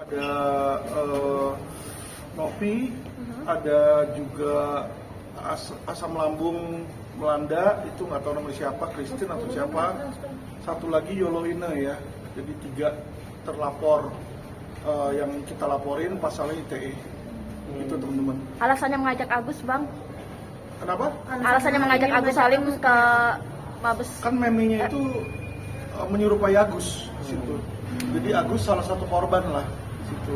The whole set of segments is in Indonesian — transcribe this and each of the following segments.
Ada Novi, ada juga asam lambung melanda, itu nggak tahu namanya siapa, Christine atau siapa. Satu lagi Yoloina ya, jadi 3 terlapor yang kita laporin pasalnya ITE. Itu teman-teman. Alasannya mengajak Agus, Bang? Kenapa? Alasannya mengajak Agus Salim ke Mabes? Kan memenya itu menyerupai Agus di situ. Jadi Agus salah satu korban lah di situ.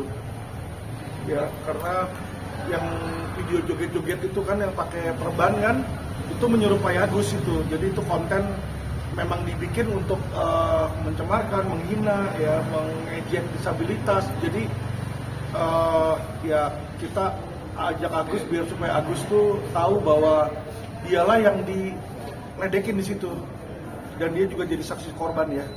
Ya, karena yang video joget-joget itu kan yang pakai perban kan, itu menyerupai Agus itu. Jadi itu konten memang dibikin untuk mencemarkan, menghina, ya, mengejek disabilitas. Jadi ya kita ajak Agus biar supaya Agus tuh tahu bahwa dialah yang diledekin di situ dan dia juga jadi saksi korban ya.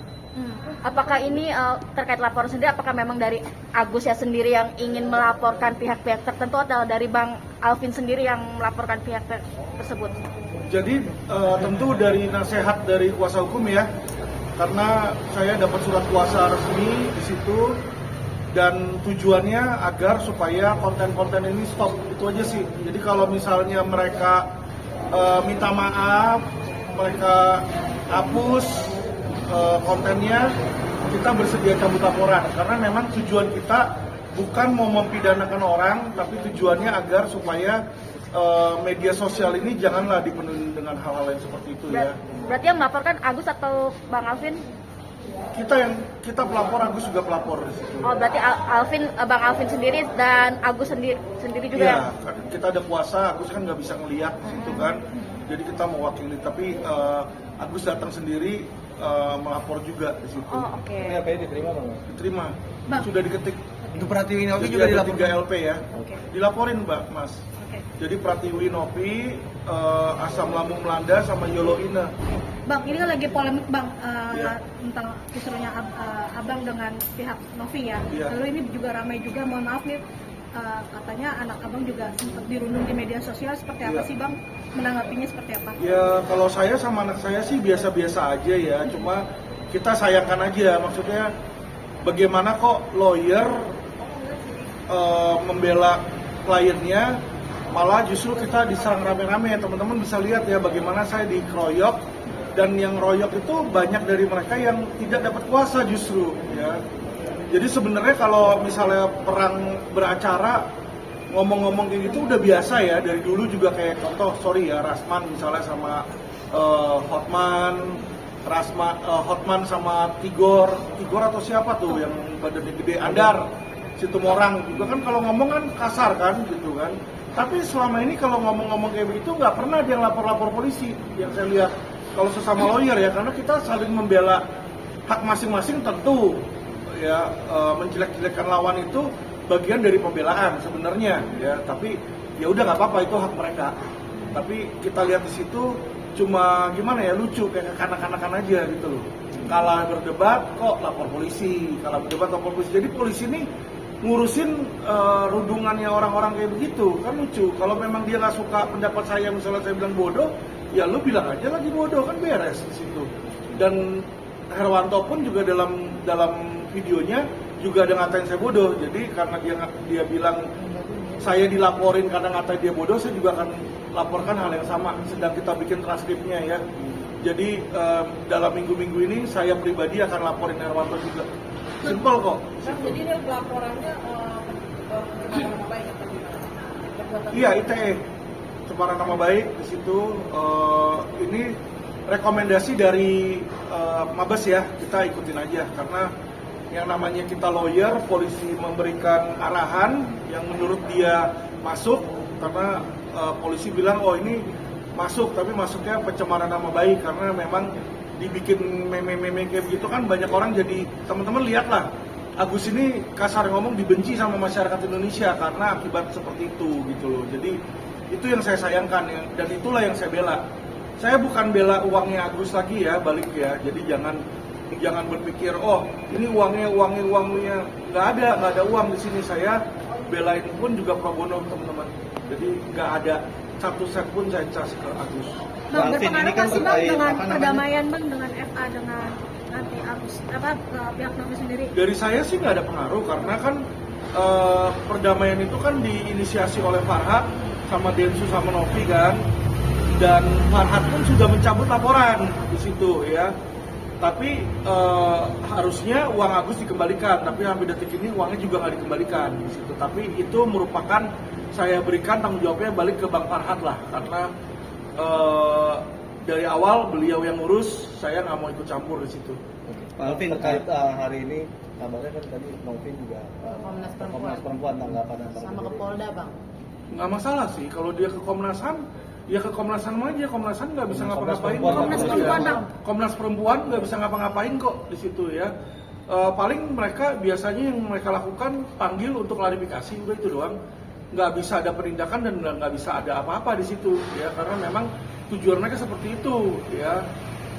Apakah ini terkait laporan sendiri, apakah memang dari Agus ya sendiri yang ingin melaporkan pihak-pihak tertentu atau dari Bang Alvin sendiri yang melaporkan pihak tersebut? Jadi tentu dari nasihat dari kuasa hukum ya, karena saya dapat surat kuasa resmi di situ dan tujuannya agar supaya konten-konten ini stop, itu aja sih. Jadi kalau misalnya mereka minta maaf, mereka hapus kontennya, kita bersedia cabut laporan karena memang tujuan kita bukan mau mempidanakan orang, tapi tujuannya agar supaya media sosial ini janganlah dipenuhi dengan hal-hal yang seperti itu ya. Berarti yang melaporkan Agus atau Bang Alvin? Kita pelapor, Agus juga pelapor di situ. Oh, berarti Bang Alvin sendiri dan Agus sendiri juga ya? Kan Kita ada kuasa, Agus kan nggak bisa ngelihat situ kan. Jadi kita mewakili, tapi Agus datang sendiri melapor juga di situ. Oh, oke. Ini apa ya, diterima Bang? Diterima. Bang. Sudah diketik. Untuk Pratiwi Novi Jadi juga ada dilaporkan. 3 LP ya. Oke. Dilaporin Mbak, Mas. Oke. Jadi Pratiwi Novi, asam lambung melanda sama Yoloina. Bang, ini kan lagi polemik Bang Iya. tentang kisruhnya Abang dengan pihak Novi ya. Iya. Lalu ini juga ramai juga, mohon maaf nih, katanya anak Abang juga sempat dirundung di media sosial. Seperti apa Iya. sih Bang? Menanggapinya seperti apa? Ya kalau saya sama anak saya sih biasa-biasa aja ya. Cuma kita sayangkan aja, maksudnya bagaimana kok lawyer membela kliennya, malah justru kita diserang rame-rame. Teman-teman bisa lihat ya bagaimana saya dikeroyok, dan yang royok itu banyak dari mereka yang tidak dapat kuasa justru ya. Jadi sebenarnya kalau misalnya perang beracara ngomong-ngomong kayak gitu udah biasa ya, dari dulu juga kayak contoh Rasman misalnya sama Hotman sama Tigor atau siapa tuh yang badannya gede, Andar Situmorang juga kan kalau ngomong kan kasar kan gitu kan. Tapi selama ini kalau ngomong-ngomong kayak begitu nggak pernah dia lapor-lapor polisi yang saya lihat. Kalau sesama lawyer ya, karena kita saling membela hak masing-masing tentu ya, menjelek-jelekkan lawan itu bagian dari pembelaan sebenarnya ya, tapi ya udah nggak apa-apa, itu hak mereka. Tapi kita lihat di situ cuma gimana ya, lucu kayak kanak-kanakan aja gitu loh. Kalah berdebat kok lapor polisi, kalah berdebat lapor polisi. Jadi polisi ini ngurusin rundungannya orang-orang kayak begitu kan lucu. Kalau memang dia nggak suka pendapat saya, misalnya saya bilang bodoh, ya lu bilang aja lagi bodoh, kan beres di situ. Dan Herwanto pun juga dalam videonya juga ada ngatain saya bodoh. Jadi karena dia bilang saya dilaporin karena ngatain dia bodoh, saya juga akan laporkan hal yang sama. Sedang kita bikin transkripnya ya. Jadi dalam minggu-minggu ini saya pribadi akan laporin Herwanto juga. Simpel kok. Jadi ini pelaporannya nama baik atau gimana? Iya, ITE. Pencemaran nama baik di situ. Ini rekomendasi dari Mabes ya, kita ikutin aja karena yang namanya kita lawyer, polisi memberikan arahan yang menurut dia masuk, karena polisi bilang oh ini masuk, tapi masuknya pencemaran nama baik karena memang dibikin meme-meme kayak begitu kan banyak orang jadi, teman-teman lihatlah Agus ini kasar ngomong dibenci sama masyarakat Indonesia karena akibat seperti itu gitu loh. Jadi Itu yang saya sayangkan ya, dan itulah yang saya bela. Saya bukan bela uangnya Agus lagi ya, balik ya. Jadi jangan berpikir oh ini uangnya nggak ada uang di sini. Saya belain pun juga pro bono teman-teman. Jadi nggak ada satu set pun saya cas ke Agus. Bang, Alvin, berpengaruh ini kan nggak sih Bang terkait dengan apa namanya? perdamaian Bang dengan FA dengan nanti Agus pihak Novi sendiri? Dari saya sih nggak ada pengaruh karena kan perdamaian itu kan diinisiasi oleh Farhad sama Densu sama Novi kan, dan Farhad pun sudah mencabut laporan di situ ya. Tapi harusnya uang Agus dikembalikan, tapi sampai detik ini uangnya juga nggak dikembalikan di situ. Tapi itu merupakan saya berikan tanggung jawabnya balik ke Bang Farhad lah, karena dari awal beliau yang ngurus, saya nggak mau ikut campur di situ. Pak Alvin, terkait hari ini kabarnya kan tadi Novin juga Komnas Perempuan tanggapan antara sama ke Polda, Bang. Nggak masalah sih, kalau dia ke Komnas HAM, ya ke Komnas HAM aja. Komnas HAM nggak bisa ngapa-ngapain. Komnas Perempuan, Bang. Komnas Perempuan nggak bisa ngapa-ngapain kok di situ ya. Paling mereka biasanya yang mereka lakukan panggil untuk klarifikasi, udah itu doang. Nggak bisa ada penindakan dan nggak bisa ada apa-apa di situ ya, karena memang tujuan mereka seperti itu ya.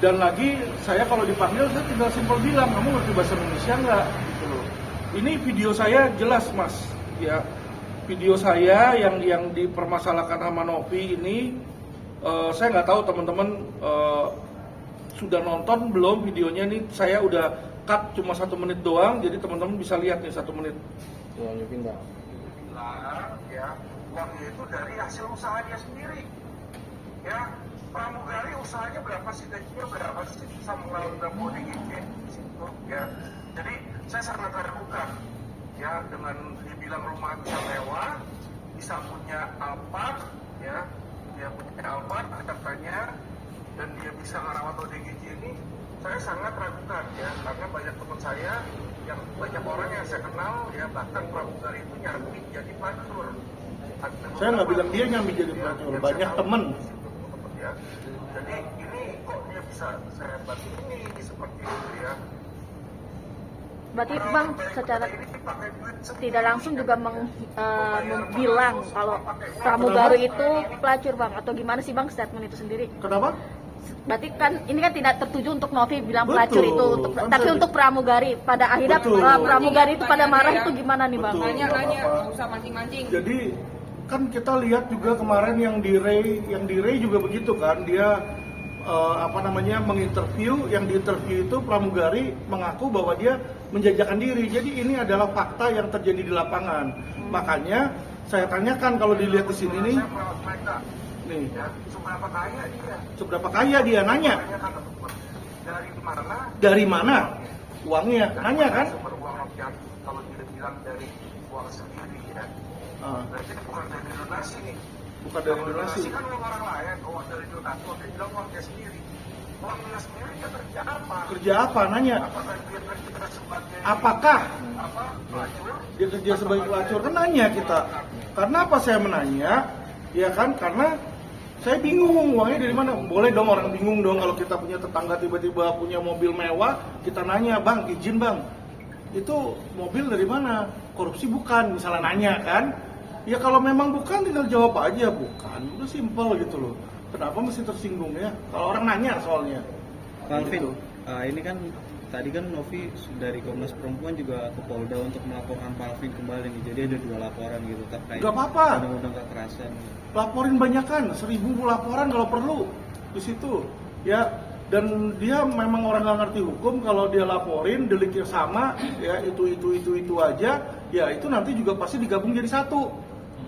Dan lagi saya kalau dipanggil saya tinggal simpel bilang, kamu ngerti bahasa Indonesia nggak gitu loh. Ini video saya jelas mas ya, video saya yang dipermasalahkan sama Novi ini, saya nggak tahu teman-teman sudah nonton belum videonya nih. Saya udah cut cuma 1 menit doang, jadi teman-teman bisa lihat nih 1 menit. Novin, Bang. Ya, uangnya itu dari hasil usaha dia sendiri. Ya, pramugari usahanya berapa sih, gajinya berapa sih bisa melawan berapa ODGJ situ ya. Jadi saya sangat ragukan ya dengan dibilang rumah bisa mewah, bisa punya Alphard ya, dia punya Alphard katanya, dan dia bisa merawat ODGJ ini. Saya sangat ragukan ya, karena banyak teman saya yang banyak orang yang saya kenal ya, bahkan pramugari itu nyambi jadi pelacur. Saya nggak bilang dia nyambi jadi pelacur, banyak temen ya. Jadi ini kok dia bisa saya bantu ini seperti itu ya. Berarti Bang secara tidak langsung juga bilang kalau pramugari itu pelacur Bang, atau gimana sih Bang statement itu sendiri? Kenapa? Berarti kan ini kan tidak tertuju untuk Novi bilang Betul. pelacur itu, Kan tapi saya- untuk pramugari pada akhirnya Betul. pramugari itu pada marah itu gimana nih Bang? Betul. Nanya, Nggak apa-apa. nggak usah mancing-mancing. Jadi kan kita lihat juga kemarin yang di Ray juga begitu kan, dia menginterview, yang diinterview itu pramugari mengaku bahwa dia menjajakan diri. Jadi ini adalah fakta yang terjadi di lapangan. Makanya saya tanyakan kalau dilihat di sini nih, seberapa kaya dia nanya. Dari mana uangnya? Nanya kan? Kalau dia bilang dari uang sendiri ya, berarti bukan dari donasi nih. Bukan dari donasi. Kan uang orang lain, uang dari donasi, dia bilang uangnya sendiri. Uangnya sendiri dia kerja apa? Kerja apa? Nanya. Apakah dia kerja sebagai Apakah pelacur? dia kerja sebagai pelacur? Kan nanya kita. Karena apa saya menanya? Ya kan, karena saya bingung uangnya dari mana. Boleh dong orang bingung dong kalau kita punya tetangga tiba-tiba punya mobil mewah, kita nanya, bang izin bang, itu mobil dari mana? Korupsi bukan, misalnya nanya kan. Ya kalau memang bukan tinggal jawab aja bukan, udah simpel gitu loh. Kenapa mesti tersinggung ya? Kalau orang nanya soalnya. Pak Alvin, Gitu. ini kan tadi kan Novi dari Komnas Perempuan juga ke Polda untuk melaporkan Pak Alvin kembali nih. Jadi ada 2 laporan gitu terkait Gak apa-apa. undang-undang kekerasan. Laporin banyakan, 1000 laporan kalau perlu di situ ya. Dan dia memang orang nggak ngerti hukum, kalau dia laporin deliknya sama ya, itu aja ya, itu nanti juga pasti digabung jadi satu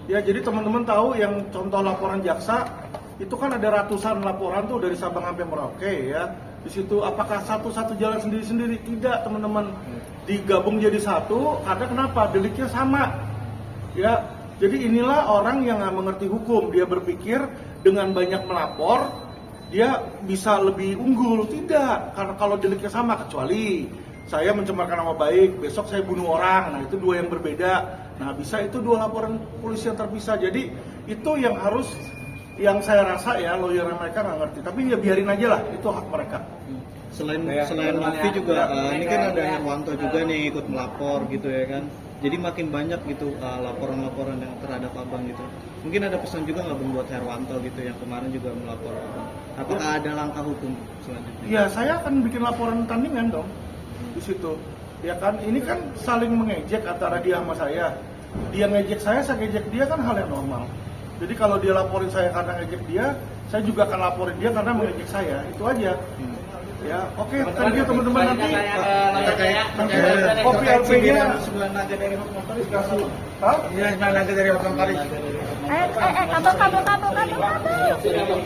ya. Jadi teman-teman tahu yang contoh laporan jaksa itu kan ada ratusan laporan tuh dari Sabang sampai Merauke ya. Di situ apakah satu-satu jalan sendiri-sendiri? Tidak teman-teman, digabung jadi satu karena kenapa? Deliknya sama ya. Jadi inilah orang yang nggak mengerti hukum, dia berpikir dengan banyak melapor dia bisa lebih unggul. Tidak, karena kalau deliknya sama, kecuali saya mencemarkan nama baik, besok saya bunuh orang, nah itu 2 yang berbeda. Nah bisa itu 2 laporan polisi yang terpisah. Jadi itu yang harus yang saya rasa ya lawyer mereka nggak ngerti, tapi ya biarin aja lah, itu hak mereka. Selain Novi juga ini kan ada Herwanto juga nih ikut melapor gitu ya kan. Jadi makin banyak gitu laporan-laporan yang terhadap abang gitu. Mungkin ada pesan juga nggak Bang buat Herwanto gitu yang kemarin juga melapor abang. Apakah ada langkah hukum selanjutnya? Ya saya akan bikin laporan tandingan dong di situ. Ya kan, ini kan saling mengejek antara dia sama saya. Dia ngejek saya ngejek dia kan hal yang normal. Jadi kalau dia laporin saya karena ngejek dia, saya juga akan laporin dia karena mengejek saya. Itu aja. Ya, oke, thank you teman-teman, nanti kopi LP-nya sebulan naga dari motor dikasih. Hah? Iya, naga dari motor Paris. kabel.